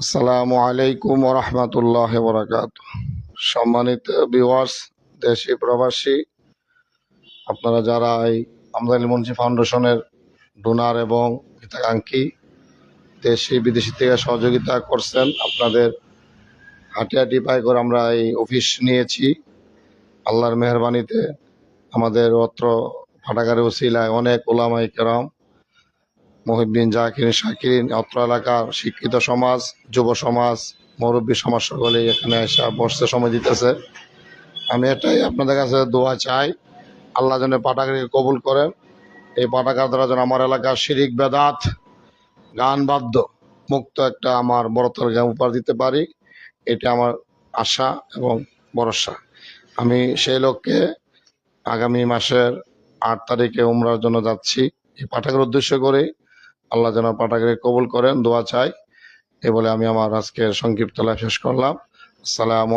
আসসালামু আলাইকুম ওয়া রাহমাতুল্লাহি ওয়া বারাকাতুহু। সম্মানিত ভিউয়ার্স, দেশি প্রবাসী, আপনারা যারা এই আমদানি মুন্সি ফাউন্ডেশনের ডোনার এবং হিতাকাঙ্ক্ষী দেশি বিদেশি থেকে সহযোগিতা করছেন, আপনাদের হাঁটি হাঁটি পায়ে করে আমরা এই অফিস নিয়েছি। আল্লাহর মেহেরবানিতে আমাদের অত্র ফাটাকারের ওসিলায় অনেক ওলামায়ে কেরাম, মুহিব্বিন, জাকিরিন, শাকিরিন, অত্র এলাকার শিক্ষিত সমাজ, যুব সমাজ, মুরব্বী সমাজ সকলেই এখানে এসে বসতে সময় দিতেছে। আমি এটাই আপনাদের কাছে দোয়া চাই, আল্লাহ যেন পাঠাগারকে কবুল করেন। এই পাঠাগার দ্বারা যেন আমার এলাকার শিরিক বেদাত গান বাদ্য মুক্ত একটা আমার বড়তর জ্ঞান উপহার দিতে পারি, এটা আমার আশা এবং ভরসা। আমি সেই লক্ষ্যে আগামী মাসের 8 তারিখে উমরার জন্য যাচ্ছি। এই পাঠাগার উদ্দেশ্য করে আল্লাহ যেন পাঠাগারকে কবুল করেন, দোয়া চাই। এ বলে আমি আমার আজকের সংক্ষিপ্ত লাইভ শেষ করলাম। আসসালামু